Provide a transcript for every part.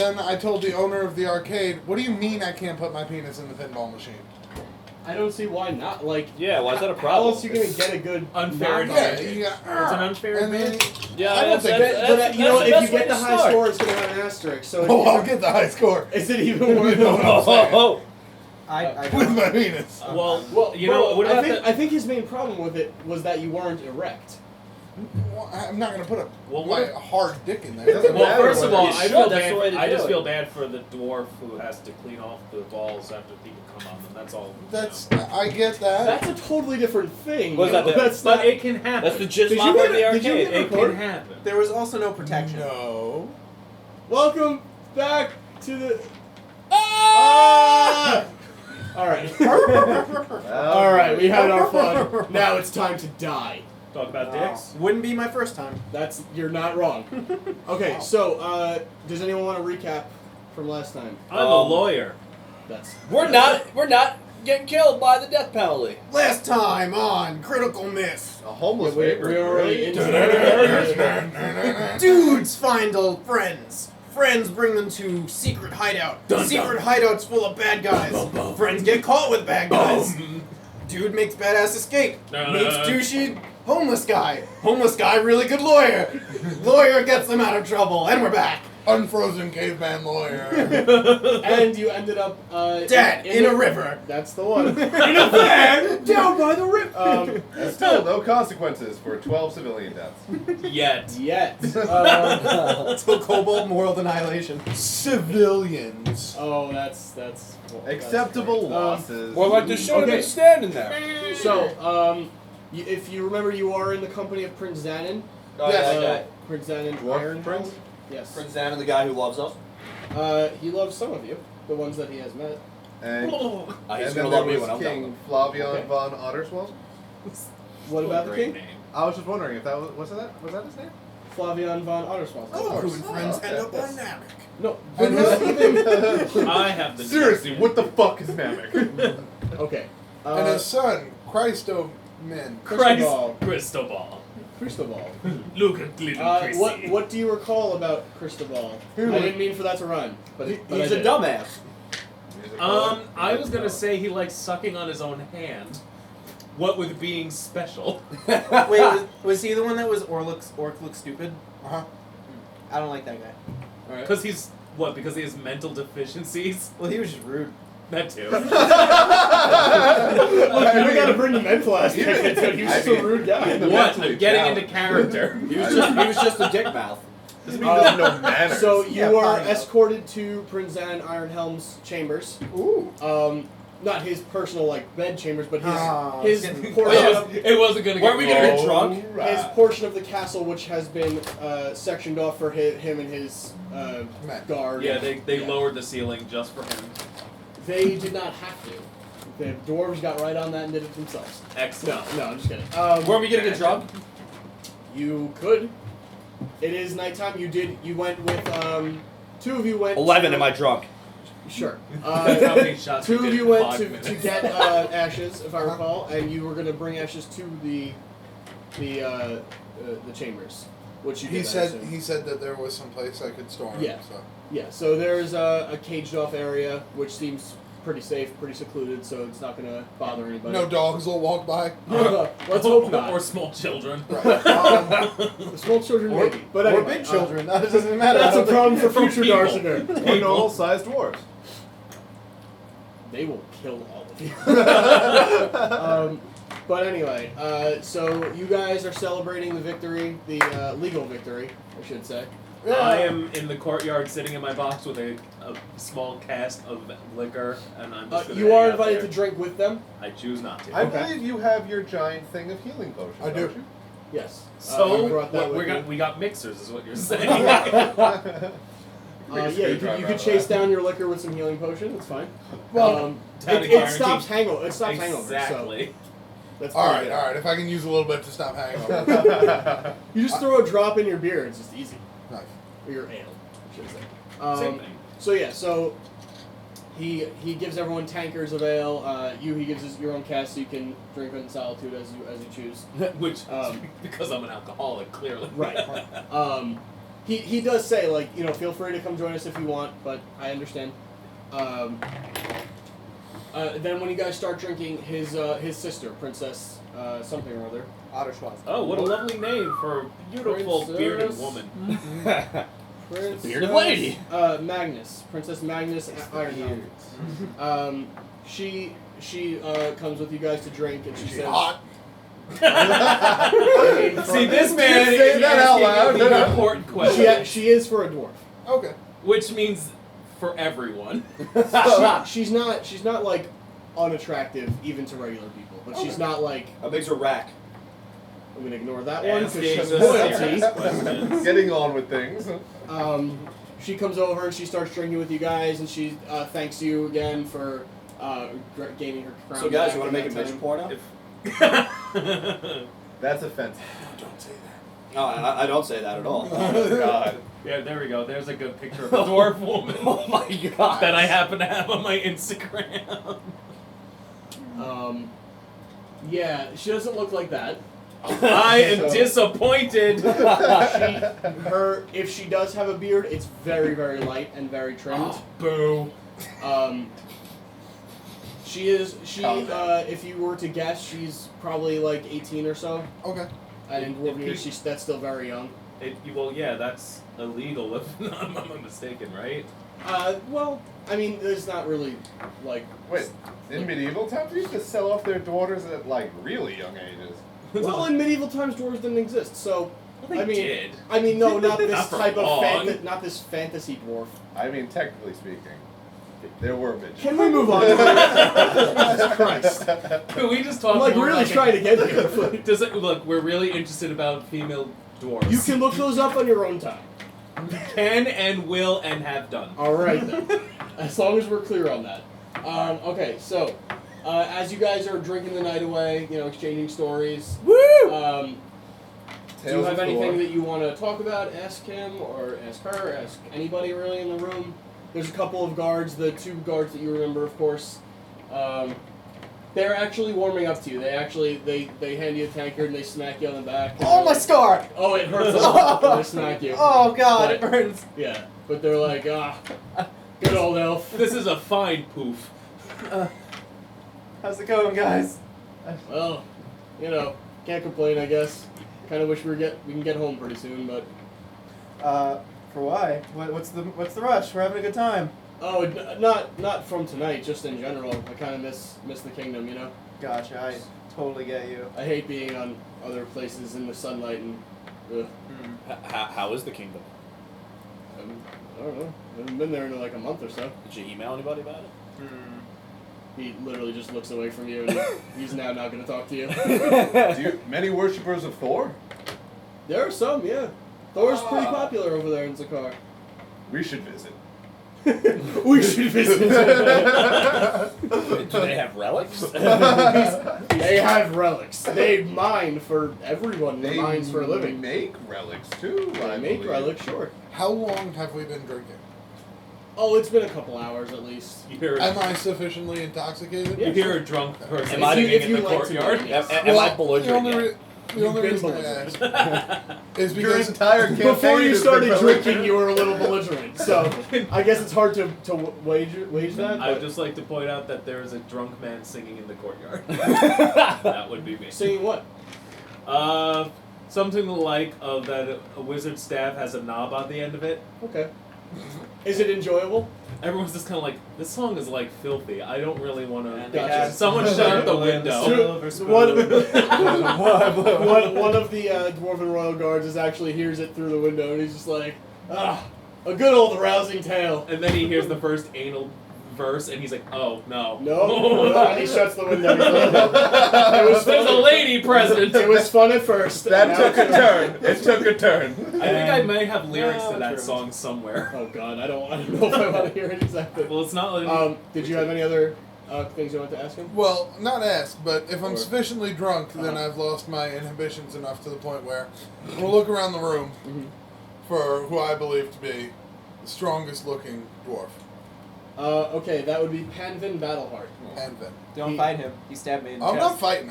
then I told the owner of the arcade, what do you mean I can't put my penis in the pinball machine? I don't see why not. Like, yeah, why is that a how problem? else are you gonna get a good unfair advantage? advantage? It's an unfair advantage. Yeah, I don't think that. You know, if you get the high score, it's gonna have an asterisk. So oh, I'll get the high score. Is it even worth it? I with my penis. Well, you know, what about I think his main problem with it was that you weren't erect. Well, I'm not going to put Well, my hard dick in there. Well, first of all, You I should, feel that's the way bad. to I do just it. feel bad for the dwarf who has to clean off the balls after people come on them. That's all. That's I get that. That's a totally different thing. What is that? That's But not. it can happen. That's the jizz Did mop you of hit the it? Did you arcade. hit It can happen. There was also no protection. No. Welcome back to the. Ah! All right. All right. We had our fun. Now it's time to die. Talk about dicks. Wouldn't be my first time. You're not wrong. Okay. So, does anyone want to recap from last time? I'm a lawyer. We're not getting killed by the death penalty. Last time on Critical Miss. A homeless we neighbor. already into Dudes find old friends. Friends bring them to secret hideout. Secret hideout's full of bad guys. Friends get caught with bad guys. Dude makes badass escape. Meets douchey homeless guy. Homeless guy, really good lawyer. Lawyer gets them out of trouble, and we're back. Unfrozen caveman lawyer. And you ended up Dead in a river. That's the one. In a van down by the river. And still, no consequences for 12 civilian deaths. Yet. Till Cobalt Moral Annihilation. Civilians. Oh, that's Acceptable losses. Well, like the should have Okay. been standing there. So, if you remember, you are in the company of Prince Xanon. Yes. Prince Xanon Dwarf Ironhelm. Prince? Yes. Prince Xanon, the guy who loves us. He loves some of you, the ones that he has met. And, He's and gonna then love there me was when I'm King done. Flavian Okay. von Otterswald. What about the king? Name. I was just wondering if that was that his name? Flavian von Otterswald. Oh, who and friends end up yes. on Namek. No, but And not even. I have the Seriously, what the fuck is Namek? Okay. And his son, Christo Men. Cristobal. Cristobal. Cristobal. Look at little Chrissy. What do you recall about Cristobal? I didn't mean for that to rhyme, but He's I a did. dumbass. I was gonna say he likes sucking on his own hand. What with being special? Wait, was he the one that was Orc looks stupid? Uh-huh. I don't like that guy. Alright. Because he's what? Because he has mental deficiencies. Well, he was just rude. That too. Look, you gotta bring the mental aspect into it. He was just a rude guy. What? I'm getting into character. He was just a dick mouth. Doesn't mean he doesn't know manners. So you Yeah, are fine. escorted to Prince Xanon Ironhelm's chambers. Ooh. Not his personal bed chambers, but Ah, his it's portion of It wasn't gonna. Weren't we gonna get drunk? his portion of the castle, which has been sectioned off for him and his guard. Yeah, they lowered the ceiling just for him. They did not have to. The dwarves got right on that and did it themselves. Excellent. No, I'm just kidding. Weren't we gonna get drunk? You could. It is nighttime. You went with two of you went. 11. to- Am I drunk? Sure. That's how many shots Two we of did you in went 5 to minutes. get ashes, if I recall, and you were going to bring ashes to the chambers, which you did. He I said assume. he said that there was some place I could store him. Yeah. So. Yeah. So there's a caged off area, which seems pretty safe, pretty secluded, so it's not going to bother anybody. No dogs will walk by. Let's hope not. Or small children. Right. Small children, Or, maybe, but or anyway, big children. That doesn't matter. That's a problem for future people. Darzarger. Or normal-sized dwarves. They will kill all of you. But anyway, so you guys are celebrating the victory, the legal victory, I should say. I am in the courtyard sitting in my box with a small cask of liquor, and I'm just gonna You are hang out invited there. to drink with them. I choose not to. I Okay. believe you have your giant thing of healing potions. I do. don't you? Yes. So you brought that with you. we got mixers, is what you're saying. Yeah, you Screwdriver could out chase of that. down your liquor with some healing potion. It's fine. Well, It stops hangover. It stops hangover. So Exactly. that's all pretty right, good. all right. If I can use a little bit to stop hangover. You just throw a drop in your beer. It's just easy. Nice. Or your ale, I should say. Same thing. So yeah, so he gives everyone tankers of ale. He gives us your own cask, so you can drink it in solitude as you choose. Which, Um, because I'm an alcoholic, clearly. Right. He does say, like, you know, feel free to come join us if you want, but I understand. Then when you guys start drinking, his sister, Princess something or other. Otterschwaz. Oh, what a lovely name for a beautiful Princess. bearded woman. Princess, bearded lady. Magnus. Princess Magnus Ironhound. She comes with you guys to drink, and she says... Hot. See, this man say is that out asking loud. the important question, She is for a dwarf. Okay. which means for everyone. She's not like unattractive even to regular people, but she's not like How big's a rack? I'm gonna ignore that one because Asking she's the royalty. serious questions. Getting on with things. She comes over and she starts drinking with you guys, and she thanks you again for gaining her crown. So guys, back you want to in make a that bitch time. porno? That's offensive. No, don't say that. No, I don't say that at all. Oh, God. Yeah, there we go. There's a good picture of a dwarf woman Oh my god. that I happen to have on my Instagram. Yeah, she doesn't look like that. I am disappointed. If she does have a beard, it's very, very light and very trimmed. Boo. If you were to guess, she's probably like 18 or so. Okay. And in dwarf years, that's still very young. Well, yeah, that's illegal if I'm not mistaken, right? Well, I mean, there's not really, like... Wait, in medieval times, they used to sell off their daughters at, like, really young ages. Well, in medieval times, dwarves didn't exist, so... They did. I mean, no, not this Not for type long. of not this fantasy dwarf. I mean, technically speaking, there were bitches. Can we move on? Jesus Christ! Can we just talk I'm like more really about trying to get here. Does it look? We're really interested about female dwarves. You can look those up on your own time. Can and will and have done. All right then. As long as we're clear on that. Okay, so as you guys are drinking the night away, you know, exchanging stories. Woo! Do you Tales have of anything Thor. that you want to talk about? Ask him or ask her, ask anybody really in the room. There's a couple of guards, the two guards that you remember, of course. They're actually warming up to you. They hand you a tankard and they smack you on the back. Oh my scar! Oh, it hurts a lot when they smack you. Oh god, But- it burns. Yeah, but they're like, good old elf. This is a fine poof. How's it going, guys? Well, you know, can't complain, I guess. Kind of wish we can get home pretty soon, but For why? What's the rush? We're having a good time. oh, not from tonight, just in general. I kind of miss the kingdom, you know. Gotcha. I totally get you. I hate being on other places in the sunlight and. Ugh. How is the kingdom? I don't know. I haven't been there in like a month or so. Did you email anybody about it? He literally just looks away from you, and he's now not going to talk to you. Many worshippers of Thor? There are some, yeah. Thor's pretty popular over there in Zakar. We should visit. We should visit. Do they have relics? They have relics. They mine for everyone. They mines for a living. Make relics too. They I make believe. relics, sure. How long have we been drinking? Oh, it's been a couple hours at least. You hear, Am I sufficiently intoxicated? you hear a drunk person Am I- singing if in you the like to courtyard. know. Am I belligerent The yet? only You've reason been I ask is Your because entire campaign Before you has been started belligerent. drinking, you were a little belligerent. So I guess it's hard to wage that. I would But just like to point out that there is a drunk man singing in the courtyard. That would be me. singing what? Something like of that a wizard staff has a knob on the end of it. Okay. Is it enjoyable? Everyone's just kind of like, this song is like filthy. I don't really want to. And Gotcha. Someone shut out the window. One of the dwarven royal guards actually hears it through the window, and he's just like, a good old rousing tale. And then he hears the first anal verse, and he's like, oh no. No, and he shuts the window. It was There's a fun. lady present. It was fun at first. That Now took a it's- turn. It took a turn. I think I may have lyrics No, to that true. song somewhere. Oh god, I don't know if I want to hear it exactly. Well, it's not like. Did you have any other things you want to ask him? well, not ask, but if I'm Or- sufficiently drunk, then I've lost my inhibitions enough to the point where we'll look around the room for who I believe to be the strongest looking dwarf. Okay, that would be Panvin Battleheart. And then Don't fight him. He stabbed me in the I'm chest. not fighting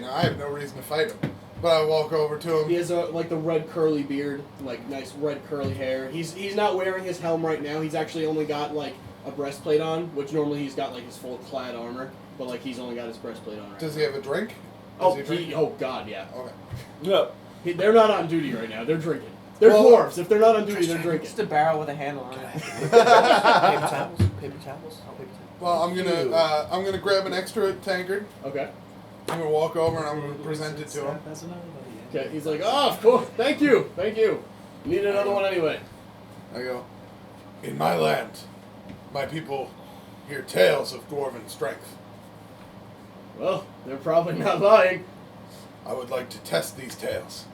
him. I have no reason to fight him. But I walk over to He him. has like the red curly beard, like nice red curly hair. He's not wearing his helm right now. He's actually only got like a breastplate on, which normally he's got like his full clad armor, but like he's only got his breastplate on. Right Does he have a drink? Oh, Does he drink? oh God, yeah. Okay. No. They're not on duty right now. They're drinking. They're Well, dwarves. If they're not on duty, they're drinking. Just a barrel with a handle on it. Paper towels? Paper towels? Oh, paper towels. Well, I'm gonna grab an extra tankard. Okay. I'm gonna walk over and I'm gonna present it to him. That's another one. Okay. He's like, oh, of course. Thank you. Thank you. Need another one anyway. I go, in my land, my people hear tales of dwarven strength. Well, they're probably not lying. I would like to test these tales.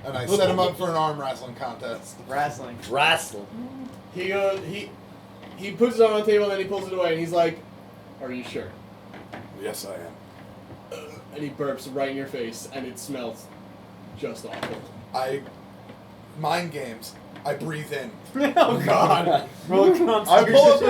And I set him up for an arm wrestling contest. Wrestling. Wrestle. He puts it on the table and then he pulls it away and he's like, are you sure? Yes, I am. And he burps right in your face and it smells just awful. I mind games. I breathe in. Oh God. Roll a I pull up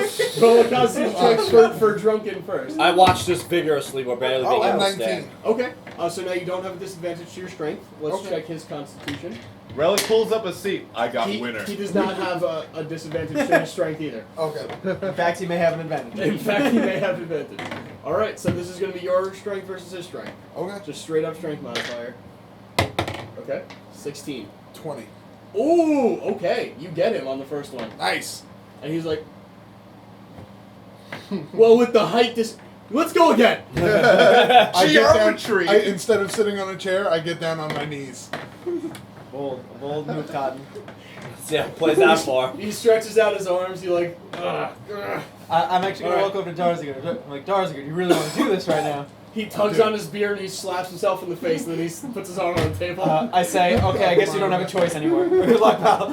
Roll a constitution check for drunken first. I watched this vigorously while barely being I'm able to 19. stand. Okay. So now you don't have a disadvantage to your strength. Let's Okay. check his constitution. Relic pulls up a seat. I got He winner. does not have a disadvantage to his strength either. Okay. In fact, he may have an advantage. In fact, he may have advantage. Alright, so this is going to be your strength versus his strength. Okay. Just straight up strength modifier. Okay. 16. 20. Ooh, okay. You get him on the first one. Nice. And he's like, well, with the height let's go again. I get down, Geometry. instead of sitting on a chair, I get down on my knees. Bold move, Cotton. Yeah, plays that far. He stretches out his arms. He like, ugh. I'm actually gonna walk over to Darzarger. I'm like, Darzarger, you really want to do this right now? He tugs on his beard and he slaps himself in the face and then he puts his arm on the table. I say, okay, I guess you don't have a choice anymore. Good luck, pal.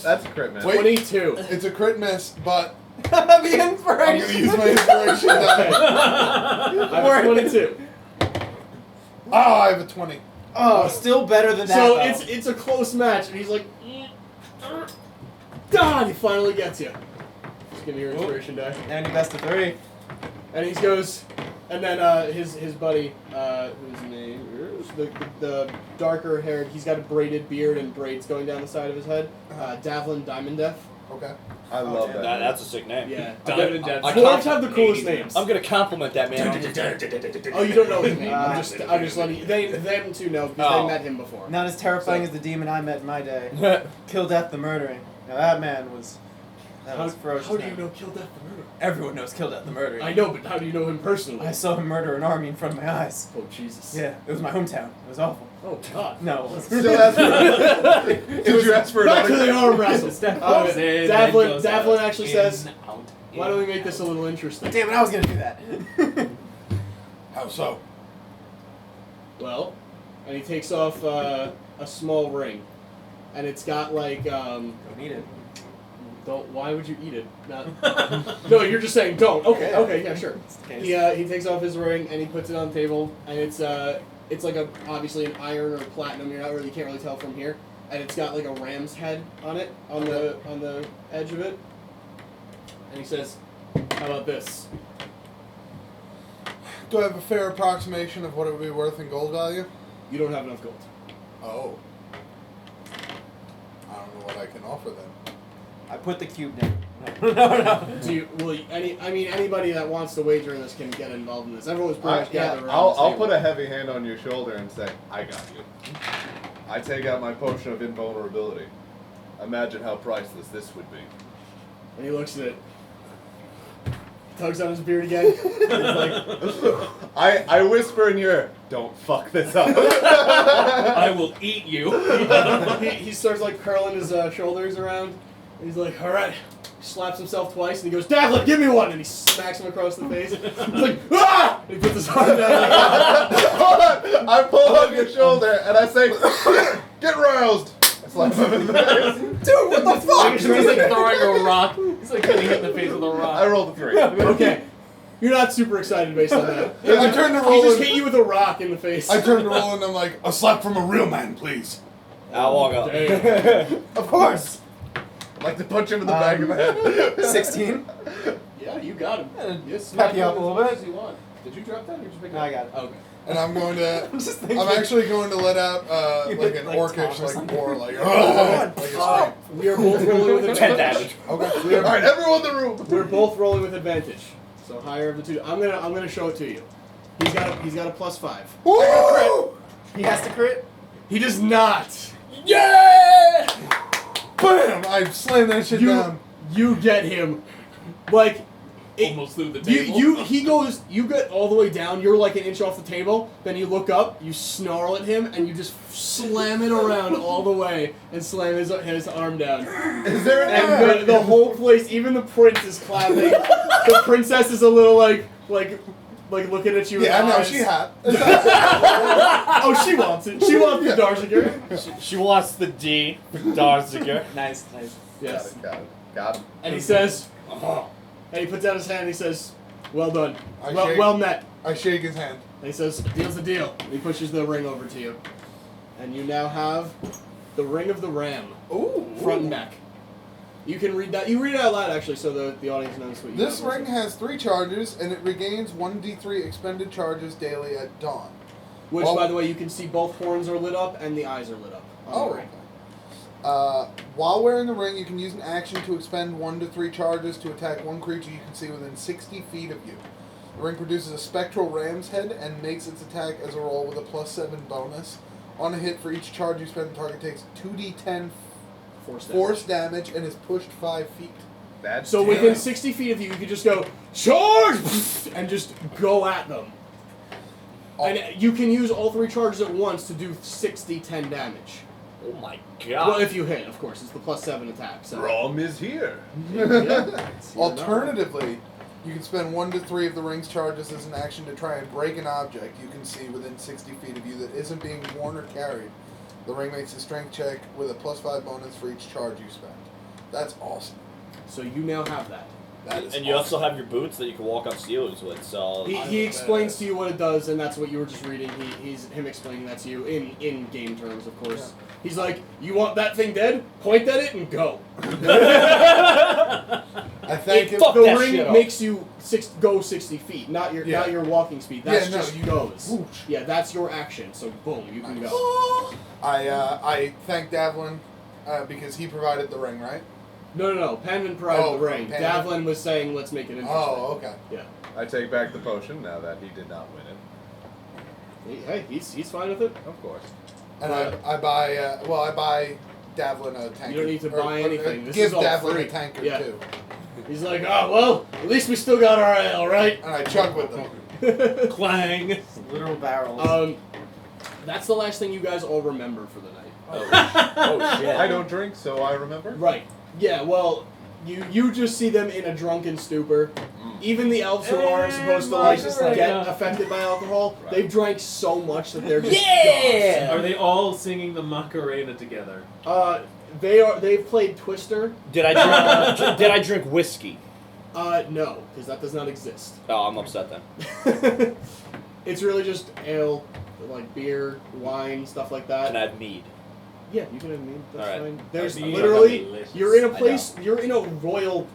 That's a crit, man. Wait. 22. It's a crit miss, but the I'm going to inspiration. use my inspiration die. I have 22. Oh, I have a 20. Oh, still better than that. So though. it's a close match and he's like, God, he finally gets you. Just give me your inspiration die. And best of 3. And he goes, and then his buddy, whose name is the darker haired, he's got a braided beard and braids going down the side of his head. Davlin Diamond Death. Okay. I love that. That's a sick name. Yeah. Diamond and Death. Dwarves have the coolest names. I'm gonna compliment that man. Oh, you don't know his name. I'm just letting you. Them two know because Oh. they met him before. Not as terrifying as the demon I met in my day. Kill Death the Murdering. Now that man was... That was ferocious. How do you man. know Kill Death the Murderer? Everyone knows Kill Death the Murdering. I know, but how do you know him personally? I saw him murder an army in front of my eyes. Oh Jesus. Yeah, it was my hometown. It was awful. Oh God. No, it wasn't. Still ask for Did you ask for Back to another? the arm wrestle. Then Davlin goes out, actually says, out, "Why don't we make this a little interesting?" Damn it, I was gonna do that. How so? Well, and he takes off a small ring, and it's got like Don't eat it. Don't. Why would you eat it? Not. No, you're just saying don't. Okay. Yeah. Okay. Yeah. Sure. It's the case. He takes off his ring and he puts it on the table, and it's like obviously an iron or platinum. You can't really tell from here, and it's got like a ram's head on it on the edge of it, and he says, "How about this?" Do I have a fair approximation of what it would be worth in gold value? You don't have enough gold. Oh. I don't know what I can offer then. I put the cube down. No. Anybody that wants to wager in this can get involved in this. Everyone's pretty much gathered around I'll the table. put a heavy hand on your shoulder and say, I got you. I take out my potion of invulnerability. Imagine how priceless this would be. And he looks at it. Tugs on his beard again. He's like, I whisper in your ear, don't fuck this up. I will eat you. he starts like curling his shoulders around. And he's like, all right. Slaps himself twice and he goes, Davlin, give me one! And he smacks him across the face. He's like, ah! And he puts his arm down. Hold on! I pull on your shoulder and I say, get roused! I slap him in the face. Dude, what the fuck? He's like throwing a rock. He's like getting hit in the face with a I rock. rolled a 3. Okay. You're not super excited based on that. I turn to He just Roland. hit you with a rock in the face. I turn to Roland and I'm like, a slap from a real man, please. I'll walk up. Damn. Of course. I'd like to punch him in the back of the head. 16. Yeah, you got him. Uh, Yes, pep you up a little bit. As you want. Did you drop that or did you pick it No, up? I got it. Okay. and I'm going to. I'm just thinking. I'm actually going to let out You like hit, an like, orcish Tom or something. roar, like a We are both rolling with 10 advantage. damage. Okay. All right, everyone in the room. We're both rolling with advantage. So higher of the two. I'm gonna show it to you. He's got a +5. Woo! He has to crit. He does not. Yeah! Bam! I slammed that shit down. You get him. Like Almost through the table. You get all the way down, you're like an inch off the table, then you look up, you snarl at him, and you just slam it around all the way and slam his arm down. Is there an And the whole place, even the prince is clapping. The princess is a little like looking at you. Yeah, in no, eyes. she hot. Oh, she wants it. She wants the Darzarger. She wants the D for Darzarger. Nice. Yes. Got him. And he says, and he puts out his hand and he says, well done. Well met. I shake his hand. And he says, deal's the deal. And he pushes the ring over to you. And you now have the Ring of the Ram. Ooh. Front and back. You can read that. You read it out loud, actually, so the audience knows what you This have. ring has 3 charges, and it regains 1d3 expended charges daily at dawn. Which, Well- by the way, you can see both horns are lit up and the eyes are lit up. On Oh, the ring. okay. While wearing the ring, you can use an action to expend 1 to 3 charges to attack one creature you can see within 60 feet of you. The ring produces a spectral ram's head and makes its attack as a roll with a +7 bonus. On a hit, for each charge you spend, the target takes 2d10 force damage and is pushed 5 feet. That's So within 60 feet of you, you can just go, charge! And just go at them. And you can use all 3 charges at once to do 60-10 damage. Oh my Well, god. if you hit, of course. It's the +7 attack. So. Rom is here. Yeah. Alternatively, you can spend 1 to 3 of the ring's charges as an action to try and break an object you can see within 60 feet of you that isn't being worn or carried. The ring makes a strength check with a +5 bonus for each charge you spend. That's awesome. So you now have that. That is And you awesome. also have your boots that you can walk on ceilings with, so... He explains to you what it does, and that's what you were just reading. He's him explaining that to you in game terms, of course. Yeah. He's like, you want that thing dead? Point at it and go. I thank him. Fuck The that ring shit up. makes you go 60 feet, not your Yeah. walking speed. That's Yeah, no, just you- goes. whoosh. Yeah, that's your action. So boom, you can Nice. go. I thank Davlin because he provided the ring, right? No. Penman provided Oh, the ring. Penman. Davlin was saying, let's make it interesting. Oh, okay. Yeah. I take back the potion now that he did not win it. Hey, he's fine with it. Of course. And I buy Davlin a tanker. You don't need to buy anything. This give is all Davlin free. a tanker Yeah. too. He's like, oh well, at least we still got our ale, right? And I chug with them. Clang. Literal barrels. That's the last thing you guys all remember for the night. Oh shit. I don't drink, so I remember. Right. Yeah, well, you just see them in a drunken stupor. Even the elves who are supposed to like just like, get affected by alcohol, Right. they've drank so much that they're just Yeah! Are they all singing the Macarena together? gone. They've played Twister. Did I drink whiskey? No, because that does not exist. Oh, I'm upset then. It's really just ale, like beer, wine, stuff like that. Can I have mead? Yeah, you can have mead. That's Alright. fine. There's Mead. literally, Delicious. you're in a I place, you're in a royal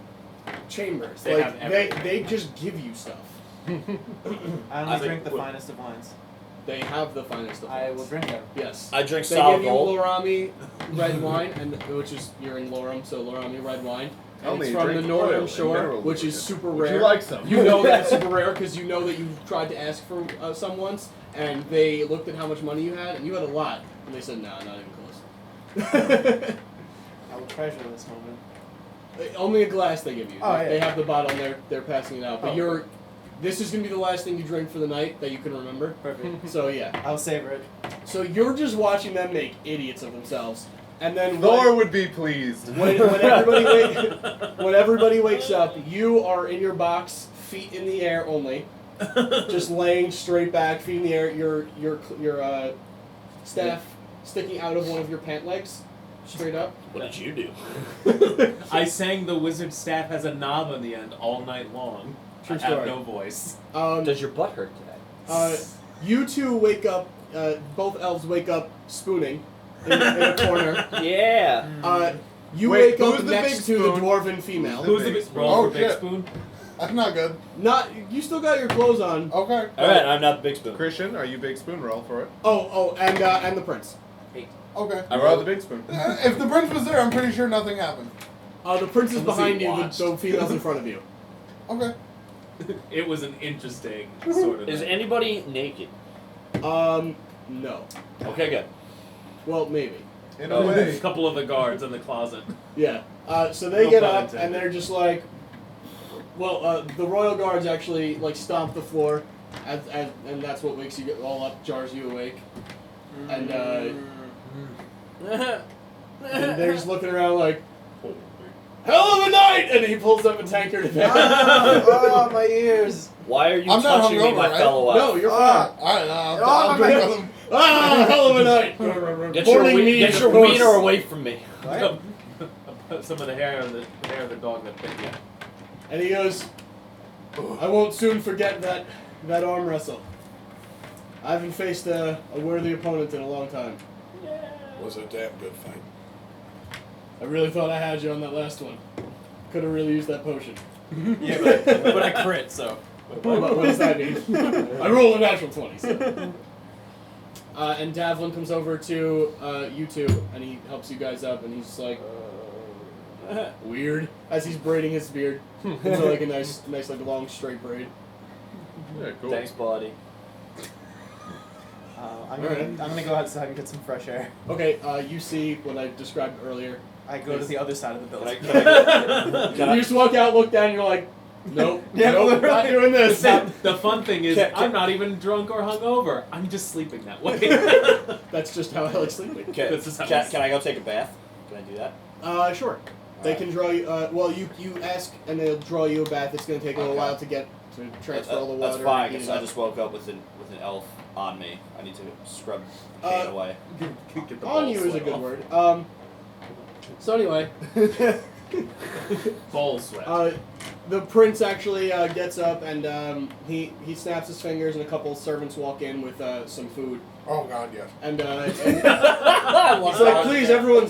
chambers. They have Like everything. they just give you stuff. I I only think drink the wood. finest of wines. They have the finest of I wines. will drink them. Yes. I drink They sour give you gold. Lorami red wine, and which is you're in Loram, so Lorami red wine. And Only it's from the drink northern oil and shore, mineral which is lubricant. super Would rare. you like some? You know that it's super rare because you know that you tried to ask for some once, and they looked at how much money you had, and you had a lot, and they said, "No, not even close." I will treasure this moment. Only a glass they give you. Oh, yeah. They have the bottle, and they're passing it out. But Oh. this is gonna be the last thing you drink for the night that you can remember. Perfect. So yeah. I'll savor it. So you're just watching them make idiots of themselves, and then Thor would be pleased. when everybody wakes up, you are in your box, feet in the air only, just laying straight back, feet in the air. Your staff sticking out of one of your pant legs, straight up. What did you do? I sang the wizard staff has a knob on the end all night long. True I have story. no voice. Does your butt hurt today? You two wake up. Both elves wake up spooning in a corner. Yeah. You Wait, wake up who's the next big to the spoon? dwarven female. Who's Who's the big big spoon? roll Oh, for big shit. spoon? That's not good. You still got your clothes on. Okay. All right, I'm not the big spoon. Christian, are you big spoon? Roll for it. And the prince. Okay. I Roll rolled the big spoon. If the prince was there, I'm pretty sure nothing happened. The prince is Unless he behind you, watched. the female's in front of you. Okay. It was an interesting sort of Is thing. anybody naked? No. Okay, good. Well, maybe. In Oh, a A way. couple of the guards in the closet. Yeah. So they No get pun up intended. and they're just like, well, the royal guards actually like stomp the floor, and that's what wakes you all up, jars you awake, and they're just looking around like, hell of a night, and he pulls up a tankard of ale. Oh, my ears. Why are you I'm not touching me, hungover, my right? fellow No, elf? you're Ah. fine. Alright, Oh, I'll drink my- with him. Ah, hell of a night. Get Morning your, mead, get of your course. wiener away from me. Some of the hair of the dog that bit you. And he goes, I won't soon forget that arm wrestle. I haven't faced a worthy opponent in a long time. Was a damn good fight. I really thought I had you on that last one. Could have really used that potion. Yeah, but I crit, so. What does that mean? I rolled a natural 20. So. And Davlin comes over to you two, and he helps you guys up, and he's just like, weird, as he's braiding his beard into like a nice like long straight braid. Yeah, cool. Thanks, buddy. I'm gonna go outside and get some fresh air. Okay, you see what I described earlier. I go to the other side of the Can I, building. can I, You just walk out, look down, and you're like, nope, Yeah, nope, not literally. doing this. The fun thing is, I'm not even drunk or hungover. I'm just sleeping that way. That's just how I like sleeping. can, This is how can, it's- can I go take a bath? Can I do that? Sure. They can draw you. Well, you ask, and they'll draw you a bath. It's going to take a little Okay. while to transfer all the water. That's fine, and because heat it I up. just woke up with an elf on me. I need to scrub pain away. Get the On ball you is a sweat good off. word. So anyway, Ball sweat. the prince actually gets up and he snaps his fingers, and a couple servants walk in with some food. Oh god, yes. And I he's like, please, everyone,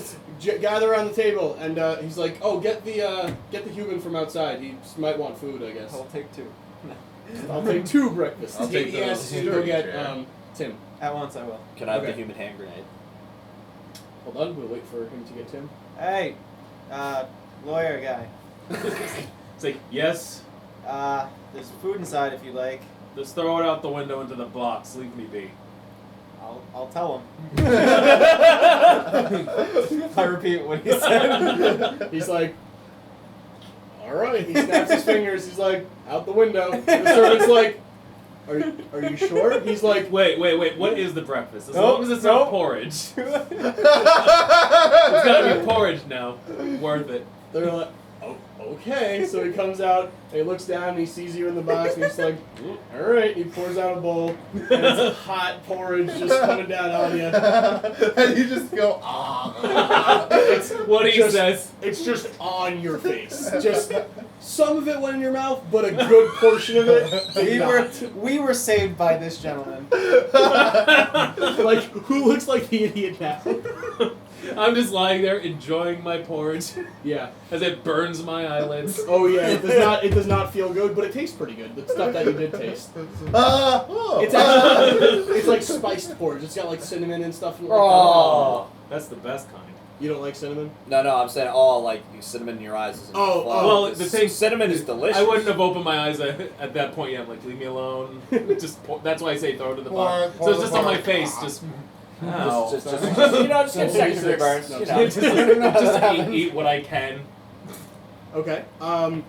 gather around the table. And he's like, oh, get the human from outside. He might want food, I guess. I'll take two. I'll take 2 breakfasts. I'll take he the asks you to go get chair. Tim. At once I will. Can I have Okay. the human hand grenade? Hold on, we'll wait for him to get Tim. Hey, lawyer guy. It's like, yes, There's food inside if you like. just throw it out the window into the box. Leave me be. I'll tell him. I repeat what he said. He's like, all right. He snaps his fingers. He's like, out the window. The servant's like, are you sure? He's like, Wait. What is the breakfast? As Nope, long as it's nope. not porridge. It's gotta be porridge now. Worth it. they're like, oh, okay. So he comes out, and he looks down, and he sees you in the box, and he's like, all right. He pours out a bowl, and it's hot porridge just coming down on you. And you just go, ah. It's What he just- says. It's just on your face. Just some of it went in your mouth, but a good portion of it did we were saved by this gentleman. Like, who looks like the idiot now? I'm just lying there enjoying my porridge Yeah. as it burns my eyelids. Oh yeah. It does not feel good, but it tastes pretty good. The stuff that you did taste. It's actually it's like spiced porridge. It's got like cinnamon and stuff. Like Oh. That's the best kind. You don't like cinnamon? No, I'm saying, like, cinnamon in your eyes isn't Oh, fun. well, the thing- cinnamon is delicious. I wouldn't have opened my eyes at that point yet. I'm like, leave me alone. Just that's why I say throw it in the box. So it's just on my face. Just. Ow. Just, you know, just get So secondary 46. burns. No, You know. just eat what I can. Okay. And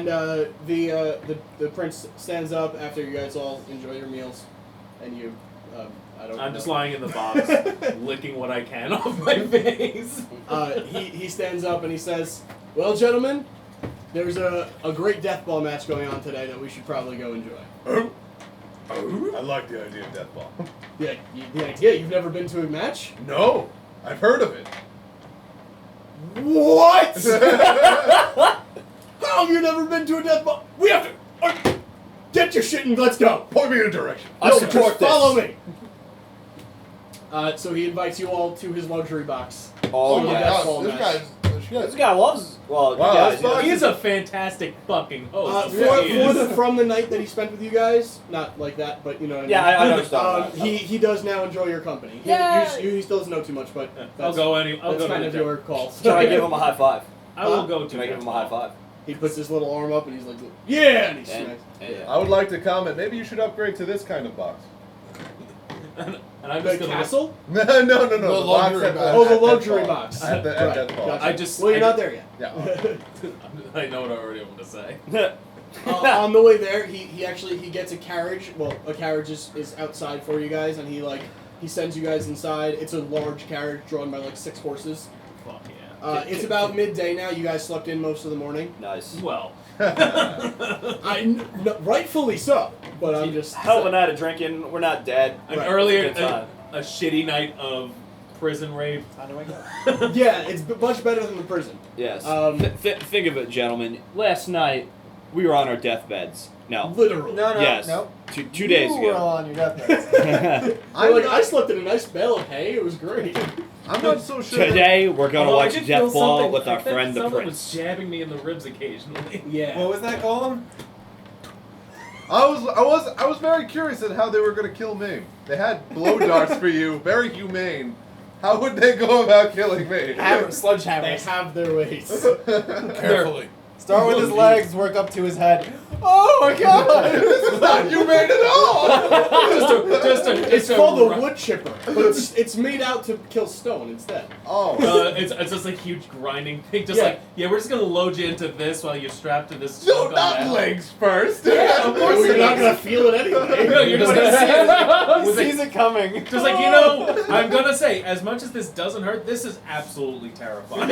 the prince stands up after you guys all enjoy your meals, and you I don't. I'm just know. lying in the box, licking what I can off my face. He stands up and he says, "Well, gentlemen, there's a great death ball match going on today that we should probably go enjoy." I like the idea of death ball. Yeah, the idea. You've never been to a match? No, I've heard of it. What? How have you never been to a death ball? We have to get your shit and let's go. Point me in a direction. I No, support just follow this. me. So he invites you all to his luxury box. Oh, my yeah. yes. god, this match. guy's the shit. This guy loves. Well, Wow, yeah, that's fun. He is a fantastic fucking host. From the night that he spent with you guys, not like that, but you know what I mean. Yeah, I understand. He does now enjoy your company. Yeah. He still doesn't know too much, but I'll go any. I'll that's go kind to of the your call. Can I give him a high five? I will go to. Can I give him a high five? He puts his little arm up and he's like, yeah, and he smacks. I would like to comment. Maybe you should upgrade to this kind of box. And I'm The just gonna. castle? No. The box luxury at box. Oh, the at luxury Death box. Ball. At Death Ball. Gotcha. I just. Well, you're I not there yet. Yeah. I know what I already want to say. On the way there, he gets a carriage. Well, a carriage is outside for you guys, and he sends you guys inside. It's a large carriage drawn by like 6 horses. Fuck yeah. It's about midday now. You guys slept in most of the morning. Nice. Well. Rightfully so, but I'm just Hell of a night of drinking. We're not dead. An Right. earlier, Good time. a shitty night of prison rape. Time to wake up. yeah, it's much better than the prison. Yes. Think of it, gentlemen. Last night, we were on our deathbeds. No. Literally. No, Yes. no. Two days You were ago. on your deathbed. I slept in a nice bale of hay. It was great. I'm not so sure. Today, we're gonna Although I watch did feel Death Ball something- with I our think friend the someone Prince. was jabbing me in the ribs occasionally. Yeah. What was that called? I was very curious at how they were going to kill me. They had blow darts for you, very humane. How would they go about killing me? Hammer, They sledgehammers. have their ways. Carefully. Start with his legs, work up to his head. Oh my god! This is not humane at all. It's called a wood chipper, but it's made out to kill stone instead. Oh. It's just a huge grinding thing. Just Yeah. like, yeah, we're just gonna load you into this while you're strapped to this. No, chunk on not that. legs first. Yeah, of course you're not gonna feel it anyway. No, you're just But gonna see it. he With sees it coming. Just like, you know, I'm gonna say, as much as this doesn't hurt, this is absolutely terrifying.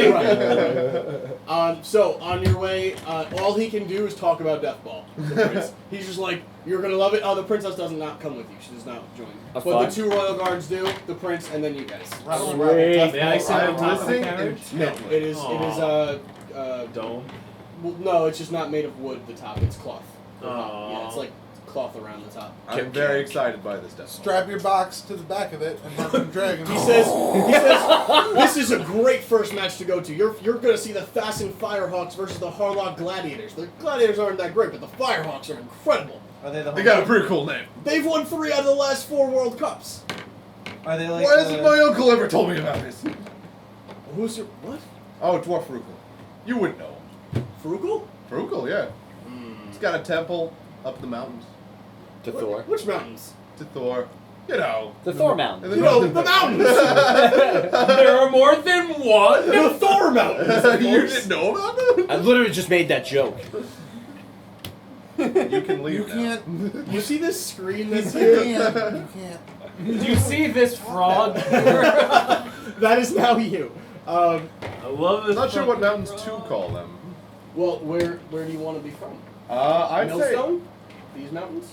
So on your way, all he can do is talk about Death Ball. The prince. He's just like, you're gonna love it. Oh, the princess does not come with you. She does not join. That's But fine. the 2 royal guards do. The prince and then you guys. Rattle, May rattle, I sit I'm on top of the listening carriage? No, it is Dome. well, no, it's just not made of wood. The top, it's cloth. Aw. Yeah, it's like cloth around the top. I'm very excited by this death. Strap your box to the back of it and have them dragon. He says, this is a great first match to go to. You're going to see the Fasten Firehawks versus the Harlock Gladiators. The Gladiators aren't that great, but the Firehawks are incredible. Are they the They got a pretty cool name. They've won 3 out of the last 4 World Cups. Are they like Why hasn't my uncle ever told me about this? Who's your what? Oh, Dwarf Frugal. You wouldn't know him. Frugal? Frugal, yeah. He's got a temple up the mountains To Thor. Which mountains? to Thor. You know. The Thor Mountain. And You know, the mountains. There are more than one. The Thor mountains. of You course. didn't know about that? I literally just made that joke. You can leave You now. can't. You see this screen that's You here? can't. You can't. Do you see this frog? That is now you. I love this. I'm not sure what fucking mountains to frog. call them. Well, where do you want to be from? I'd say. Millstone? These mountains?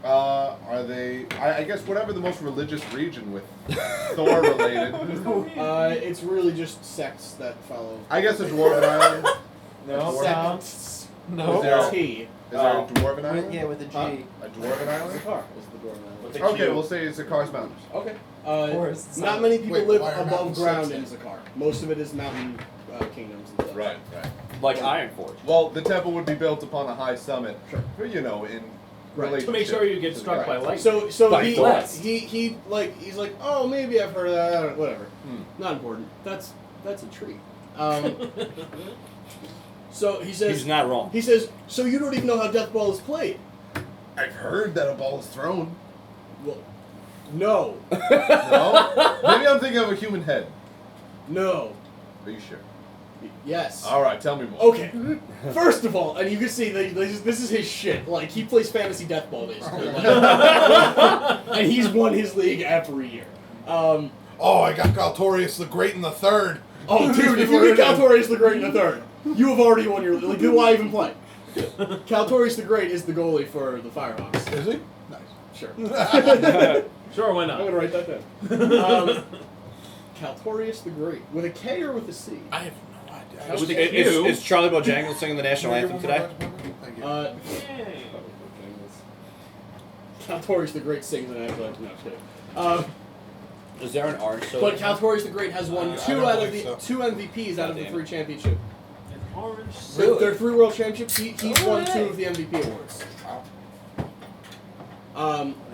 Are they? I guess whatever the most religious region with Thor related. It's really just sects that follow. I guess a dwarven island. No. Sects. No. Is there, T. is there a dwarven island? Yeah, with a G. A dwarven island? Zakar is the door man. With the Okay, Q. we'll say it's Zakar's Mountains. Okay. Of course. Not many people Wait, live why are above mountains ground in sects? Zakar. Most of it is mountain kingdoms and stuff. Right. Like Ironforge. Well, the temple would be built upon a high summit. Sure. You know, in Right. relationship. To make sure you get to struck the- by lightning. So By blast. he's like, oh, maybe I've heard of that. Whatever. Hmm. Not important. That's a tree. So he He's says. not wrong. He says. So you don't even know how Death Ball is played? I've heard that a ball is thrown. Well, no, No? Maybe I'm thinking of a human head. no, Are you sure? yes. Alright, tell me more. Okay. First of all, and you can see that this is his shit. Like he plays fantasy death ball basically, and he's won his league every year. Oh, I got Galtorius the Great in the third. Oh, dude, if you get Caltorius the Great in the third, you have already won your league. Like, why even play? Caltorius the Great is the goalie for the Firehawks. Is he? Nice. Sure. Sure, why I'm not? gonna write that down. Caltorius the Great with a K or with a C? I have no idea. With a Q. Is Charlie Bojangles singing the national anthem today? Thank you. Yay. Caltorius the Great sings an anthem. No, I'm just kidding. Is there an orange soda? But Kaltorius the Great has won I two don't out of think the so. 2 MVPs out of the 3 championships. An orange Their 3 world championships. He's won 2 of the MVP awards.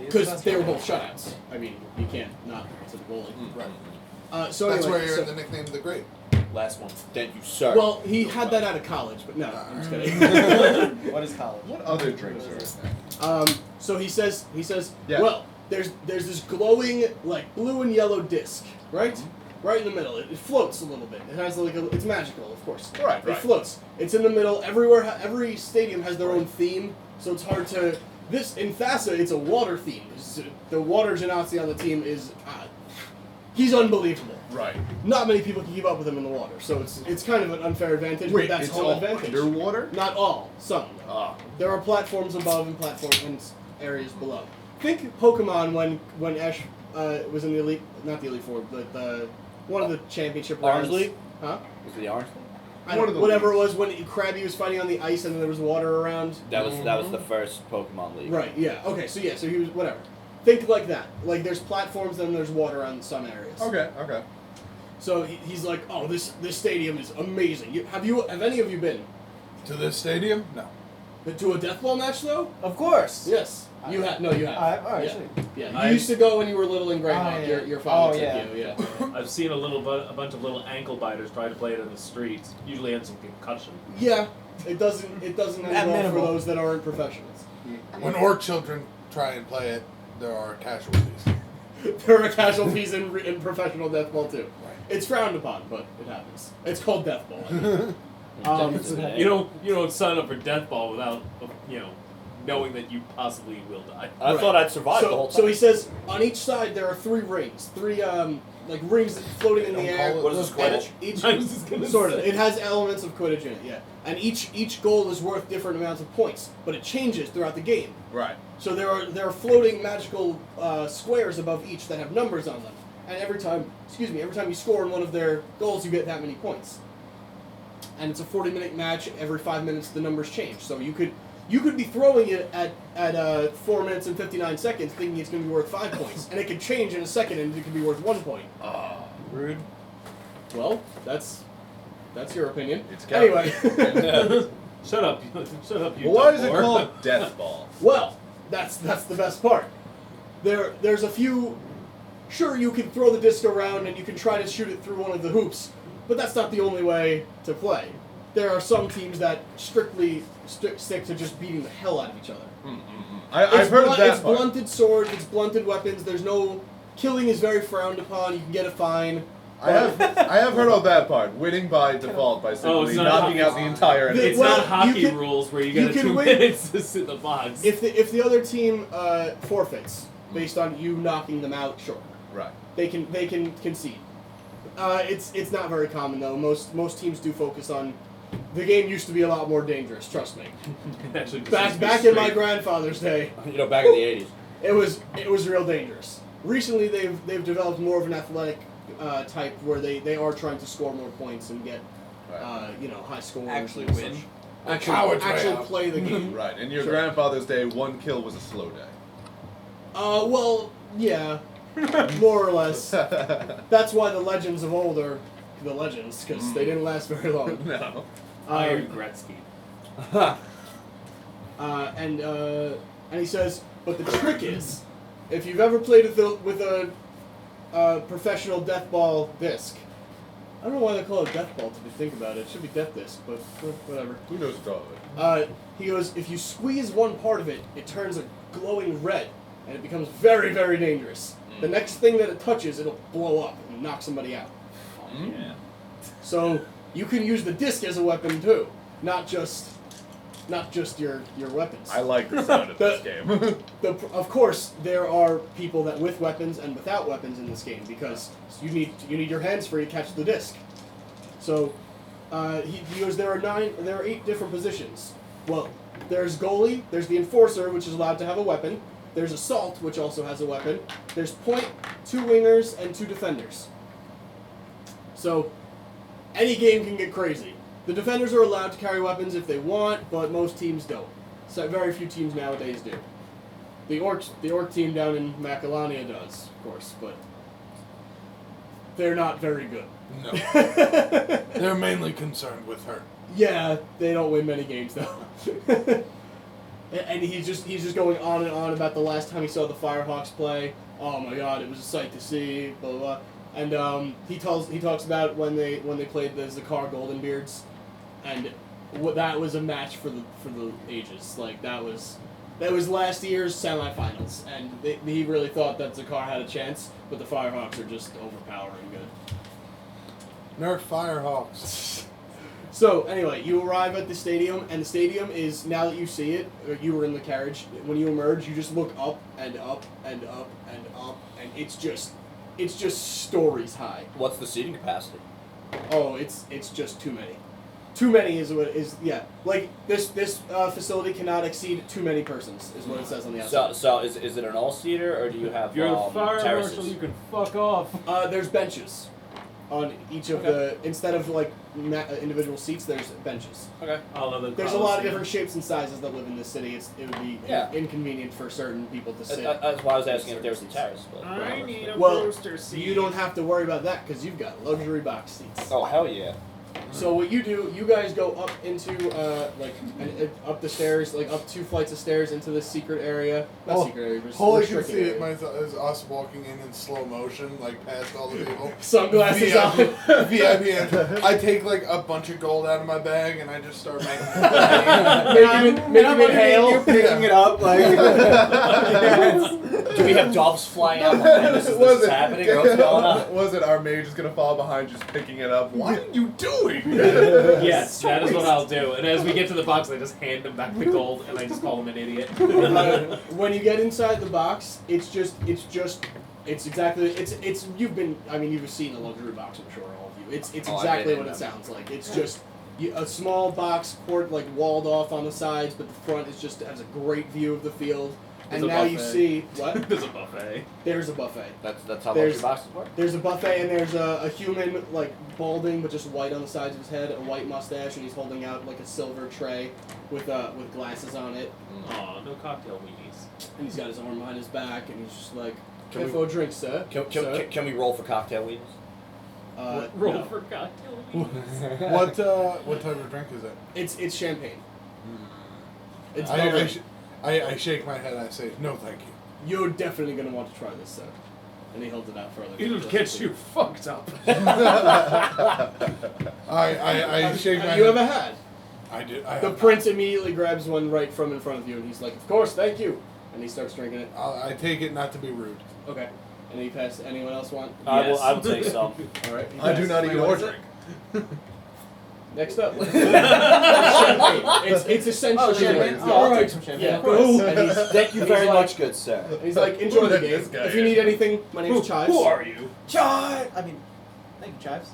Because they were both shutouts. I mean, you can't not to the goalie. Right. So That's anyway, where you're so- the nickname the Great. Last one. Thank you, sir. well, he had that out of college, but no, I'm just kidding. What is college? What other drinks are in there? So he says, Yeah. well, there's this glowing like blue and yellow disc, right? Right in the middle. It floats a little bit. It has like it's magical, of course. Right, It right. floats. It's in the middle. Every stadium has their own theme, so it's hard to. This in Thassa, it's a water theme. The water genasi on the team is, he's unbelievable. Right. Not many people can keep up with him in the water, so it's kind of an unfair advantage. Wait, but that's it's home all advantage. underwater? Not all. Some. Ah. There are platforms above and platforms and areas below. Think Pokemon when Ash was in the Elite, not the Elite Four, but one of the championship Orange rounds. League? Huh? Is it the orange? I One don't, of the whatever leagues. it was when Krabby was fighting on the ice and then there was water around. That was the first Pokemon League. Right. Yeah. Okay. So so he was whatever. Think like that. Like there's platforms and there's water on some areas. Okay, okay. So he's like, oh, this stadium is amazing. Have any of you been To this stadium? No. to a death ball match though? Of course. Yes. You have. No, you have. Oh, yeah. actually. Yeah. You used to go when you were little in Greyhawk. Oh, yeah. Your father Oh, took yeah. you. Yeah. I've seen a bunch of little ankle biters try to play it in the streets. Usually ends in concussion. Yeah. It doesn't end At well for minimal. those that aren't professionals. When orc children try and play it, there are casualties. There are casualties in professional death ball too. Right. It's frowned upon, but it happens. It's called death ball. You don't sign up for death ball without knowing that you possibly will die. I Right. thought I'd survive the whole time. So he says on each side there are 3 rings, 3 like rings floating in the Don't air. call it- What is this, Quidditch? Each I was just gonna sort of. say. It has elements of Quidditch in it, yeah. And each goal is worth different amounts of points, but it changes throughout the game. Right. So there are floating magical squares above each that have numbers on them, and every time you score in one of their goals, you get that many points. And it's a 40-minute match. Every 5 minutes, the numbers change. So you could be throwing it at 4 minutes and 59 seconds, thinking it's going to be worth 5 points, and it could change in a second, and it could be worth 1 point. Rude. Well, that's your opinion. It's Anyway. Shut up, you. Well, why is it dumb whore. called Death Ball? Well, that's the best part. There's a few. Sure, you can throw the disc around and you can try to shoot it through one of the hoops, but that's not the only way to play. There are some teams that strictly stick to just beating the hell out of each other. I've heard of that It's part. blunted swords. It's blunted weapons. There's no killing is very frowned upon. You can get a fine. I have heard of that part. Winning by default by simply it's not knocking out hockey. the entire enemy. It's Well, not hockey you can- rules where you you get can 2 win- minutes to sit in the box. If the other team forfeits based on you knocking them out, sure. Right. They can concede. It's not very common though. Most teams do focus on. The game used to be a lot more dangerous. Trust me. Actually, just Back in my grandfather's day, Back in the 80s. it was real dangerous. Recently, they've developed more of an athletic type where they are trying to score more points and get high scores. Actually and win. such. Coward's way Actually out. play the game. Right. In your Sure. grandfather's day, 1 kill was a slow day. Well, yeah, more or less. That's why the legends of old are the legends because they didn't last very long. No. Iron Gretzky. And he says, but the trick is, if you've ever played with a professional death ball disc, I don't know why they call it death ball. To think about it, it should be death disc, but whatever. Who knows what's wrong with it? He goes, if you squeeze one part of it, it turns a glowing red, and it becomes very, very dangerous. The next thing that it touches, it'll blow up and knock somebody out. Yeah. So you can use the disc as a weapon too, not just your weapons. I like the sound of this game. Of course, there are people that with weapons and without weapons in this game because you need your hands free to catch the disc. So he goes, there are 8 different positions. Well, there's goalie, there's the enforcer, which is allowed to have a weapon. There's assault, which also has a weapon. There's point, 2 wingers, and 2 defenders. So any game can get crazy. The defenders are allowed to carry weapons if they want, but most teams don't. So very few teams nowadays do. The orc team down in Macalania does, of course, but they're not very good. No. They're mainly concerned with her. Yeah, they don't win many games though. And he's just going on and on about the last time he saw the Firehawks play. Oh my God, it was a sight to see. Blah blah. Blah. And he talks about when they played the Zakar Goldenbeards, and that was a match for the ages. Like that was last year's semifinals, and he really thought that Zakar had a chance, but the Firehawks are just overpowering good. Nerf Firehawks. So anyway, you arrive at the stadium, and the stadium is, now that you see it, or you were in the carriage, when you emerge, you just look up and up and up and up, and it's just stories high. What's the seating capacity? Oh, it's just too many. Too many is what is yeah. Like this facility cannot exceed too many persons is what it says on the outside. So is it an all-seater, or do you have If you're a fire terraces? marshal, you can fuck off. There's benches on each of the, instead of like individual seats, there's benches. Okay. There's a lot of different shapes and sizes that live in this city. It would be inconvenient for certain people to sit. That's why I was asking if there was a terrace. But I need a well, booster seat. you don't have to worry about that because you've got luxury box seats. Oh hell yeah! So what you do, you guys go up into up the stairs, like up 2 flights of stairs into this secret area. Not secret area, but All I can restricted see area. is us walking in slow motion, like past all the people. Sunglasses on. VIP. I take like a bunch of gold out of my bag and I just start making Making it hail. You're picking it up like. Do we have doves flying out behind us? Is this happening? Or what's going on? Was it our mage is gonna fall behind just picking it up? What are you doing? Yes, that is what I'll do. And as we get to the box, I just hand him back the gold, and I just call him an idiot. When you get inside the box, you've seen a luxury box, I'm sure, all of you. It's exactly what it sounds like. It's just a small box, like walled off on the sides, but the front has a great view of the field. There's And a now buffet. you see what? There's a buffet. There's a buffet. That's how There's- luxury boxes work. There's a buffet, and there's a human, like, balding, but just white on the sides of his head, a white mustache, and he's holding out, like, a silver tray with glasses on it. Aw, no cocktail weenies. And he's got his arm behind his back, and he's just like, Can we- for a drink, sir. Can we roll for cocktail weenies? Roll No. for cocktail weenies. What type of drink is it? It's champagne. It's I bubbly. shake my head. I say no, thank you. You're definitely going to want to try this, sir. And he holds it out further. It'll get you fucked up. I shake my Have head. you ever had? I did. The prince immediately grabs one right from in front of you, and he's like, of course, thank you. And he starts drinking it. I take it not to be rude. Okay. And he pass. Anyone else want? I will take some. All right. I do not eat or drink. Next up. It's essentially. champagne? Yeah, I'll take some champagne. Yeah. Of course. And he's, Thank you he's very like- much, good sir. and he's like, enjoy the game. This guy If you is. need anything, my name's Chives. Who are you? Chive! I mean, thank you, Chives.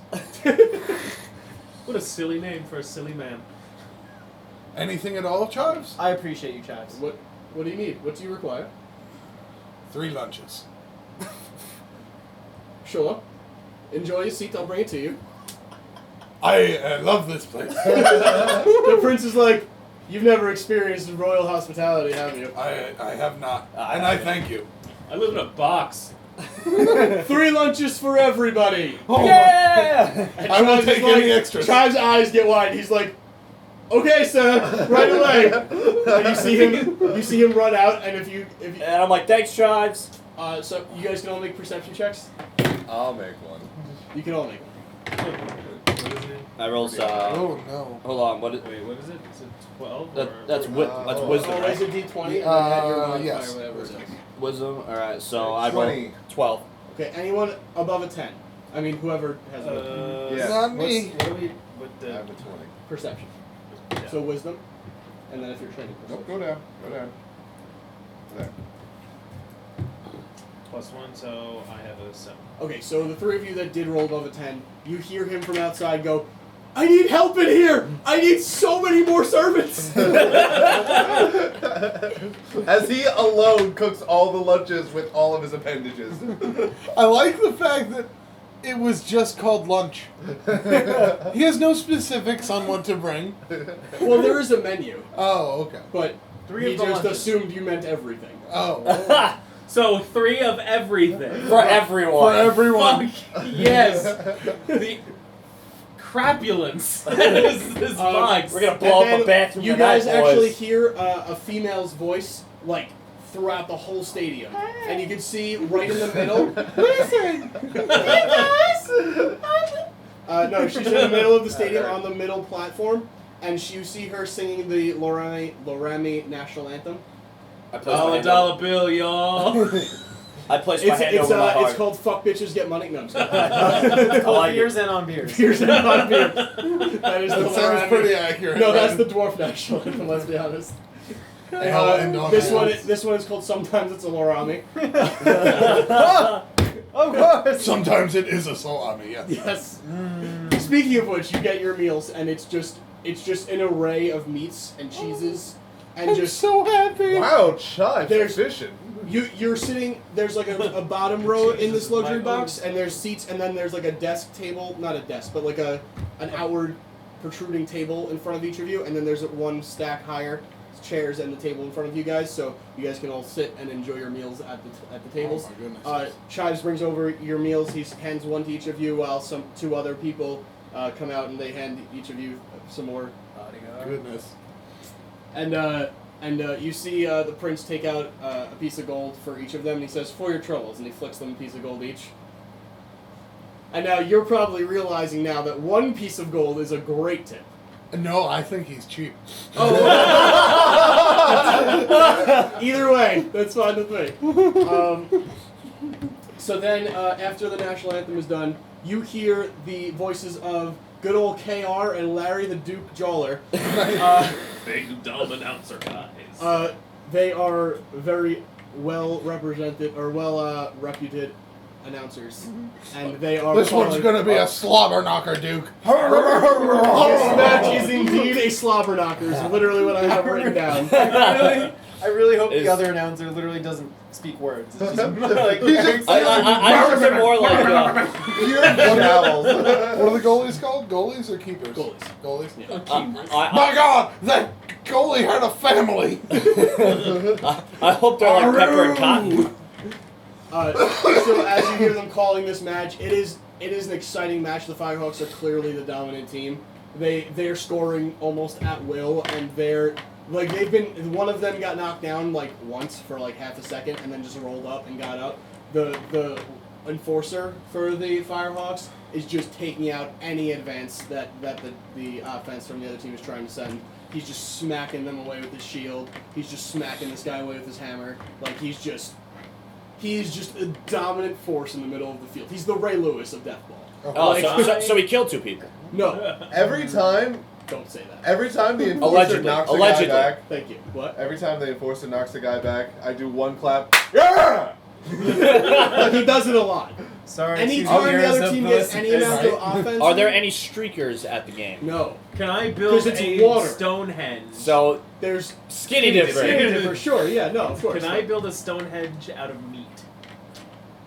What a silly name for a silly man. Anything at all, Chives? I appreciate you, Chives. What do you need? What do you require? 3 lunches. Sure. Enjoy your seat. I'll bring it to you. I love this place. The prince is like, you've never experienced royal hospitality, have you? I have not, and I thank you. I live in a box. 3 lunches for everybody. Yeah! And I won't Chives is take like- any extras. Chives' eyes get wide. He's like, okay, sir, right away. And you see him run out, and if you And I'm like, thanks, Chives. so you guys can all make perception checks. I'll make one. You can all make one. What is it? I rolled. Oh no. Hold on. What? Wait, what is it? Is it 12? That's or- that's wisdom, Oh, right? is it D20? And then add your modifier, yes. whatever it is. Wisdom. All right. So I 20. rolled 12. Okay, anyone above a 10? I mean, whoever has a Yeah. Not me. What are we? What I the? have a 20. perception. Yeah. So wisdom, and then if you're training. Nope, go down. Go down. There. +1, so I have a 7. Okay, so the 3 of you that did roll above a 10, you hear him from outside go, I need help in here! I need so many more servants! As he alone cooks all the lunches with all of his appendages. I like the fact that it was just called lunch. He has no specifics on what to bring. Well, there is a menu, Oh, okay. but 3 he of the just lunches. assumed you meant everything. Oh. So 3 of everything. For everyone. For everyone. Fuck yes. The crapulence that is this box. We're gonna blow up a bathroom. You guys actually hear a female's voice, like, throughout the whole stadium. And you can see right in the middle. Listen! No, she's in the middle of the stadium on the middle platform, and you see her singing the Lorami national anthem. I placed my hand $1 bill, y'all. I placed my hand over my heart. It's called Fuck Bitches Get Money. No, I'm sorry. It's called like Beers and on Beers. Beers and on beer. That is the That sounds Lorami. pretty accurate. No, that's man. the dwarf national anthem, let's be honest. This one is called Sometimes It's a Lorami. Of course. Sometimes it is a salami, yes. Yes. Speaking of which, you get your meals, and it's just an array of meats and cheeses, and I'm so happy. Wow, chives. There's- Efficient. You're sitting. There's like a bottom row in this luxury box, and there's seats, and then there's like a desk table, not a desk, but like an outward protruding table in front of each of you, and then there's one stack higher chairs and the table in front of you guys, so you guys can all sit and enjoy your meals at the tables. Oh my goodness. Chives brings over your meals. He hands one to each of you, while two other people come out and they hand each of you some more. Goodness. And you see the prince take out a piece of gold for each of them, and he says, "For your troubles," and he flicks them a piece of gold each. And now you're probably realizing now that 1 piece of gold is a great tip. No, I think he's cheap. Oh. Either way, that's fine with me. So then, after the national anthem is done, you hear the voices of good old KR and Larry the Duke Jawler. Big dumb announcer guys. They are very well represented, or well reputed announcers. And they are... This one's gonna be a slobber knocker, Duke. This match is indeed a slobber knocker, is literally what I have written down. I really hope the other announcer literally doesn't speak words. It's just, like, I heard it more like What are the goalies called? Goalies or keepers? Goalies. Goalies? My God! That goalie had a family! I hope they're like Pepper and Cotton. So as you hear them calling this match, it is an exciting match. The Firehawks are clearly the dominant team. They're scoring almost at will, and one of them got knocked down like once for like half a second, and then just rolled up and got up. The enforcer for the Firehawks is just taking out any advance that the offense from the other team is trying to send. He's just smacking them away with his shield. He's just smacking this guy away with his hammer. Like he's just a dominant force in the middle of the field. He's the Ray Lewis of Deathball. Oh, so he killed 2 people. No. Every time Don't say that. the enforcer knocks a guy back. Thank you. What? Every time the enforcer knocks a guy back, I do 1 clap. Yeah! He does it a lot. sorry. Anytime the other team gets any amount of offense. Are there any streakers at the game? No. Can I build a water. Stonehenge? So There's skinny dipping. for sure. Yeah. No. Of course. Can I build a Stonehenge out of meat?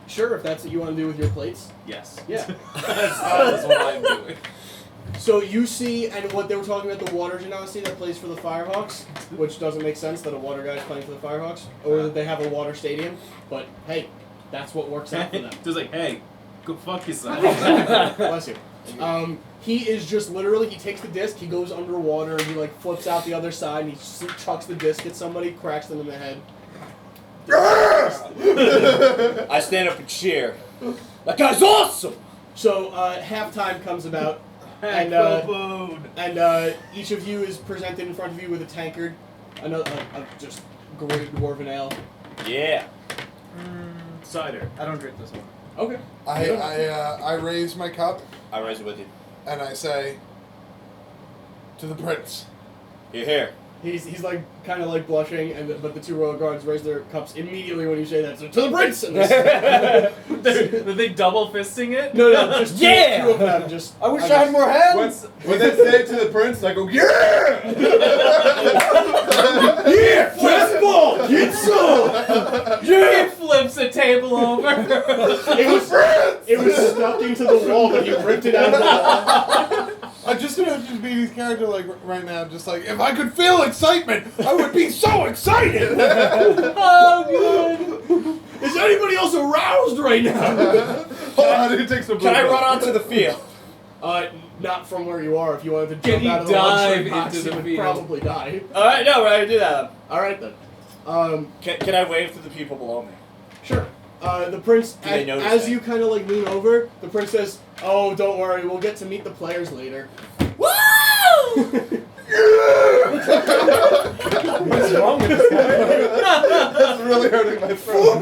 Sure, if that's what you want to do with your plates. Yes. Yeah. That's what I'm doing. So you see, and what they were talking about, the water genasi that plays for the Firehawks, which doesn't make sense that a water guy is playing for the Firehawks, or that they have a water stadium. But hey, that's what works out for them. Just like, hey, go fuck yourself. Bless you. He is just literally, he takes the disc, he goes underwater, and he like flips out the other side, and he chucks the disc at somebody, cracks them in the head. I stand up and cheer. That guy's awesome! So halftime comes about, and each of you is presented in front of you with a tankard, another just great dwarven ale. Yeah. Cider. I don't drink this one. Okay. I raise my cup I raise it with you. and I say, to the prince. You're here. He's like kind of like blushing, but the 2 royal guards raise their cups immediately when you say that. So to the prince. And Are they double fisting it? no, just two of them. Just I wish I had more hands. When they say to the prince, I go, yeah! Yeah, fastball, get some. He flips a table over. It was stuck into the wall, but he ripped it out of the wall. I just imagine Beattie's character like right now, just like, if I could feel excitement, I would be so excited! Oh, good. Is anybody else aroused right now? Hold on, I need to take some. Can I run onto the field? Not from where you are. If you wanted to Can jump you out of the dive luxury box, into you the would field? probably die. All right, no, we're gonna do that. All right then. Can I wave to the people below me? Sure. The prince, Do they notice as that? you kind of like lean over, the prince says, "Oh, don't worry, we'll get to meet the players later." Woo! What's wrong with this guy? That's really hurting my throat.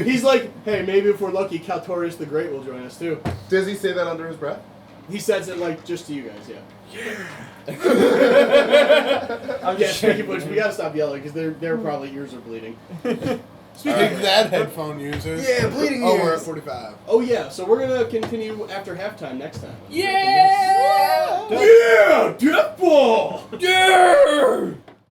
He's like, hey, maybe if we're lucky, Kaltorius the Great will join us too. Does he say that under his breath? He says it like just to you guys, yeah. I'm Yeah, just speaking of which, we gotta stop yelling because their probably ears are bleeding. Take that, headphone users. Yeah, bleeding Oh, we're ears. at 45. Oh yeah, so we're gonna continue after halftime next time. Yeah! Yeah, Death Ball! Yeah!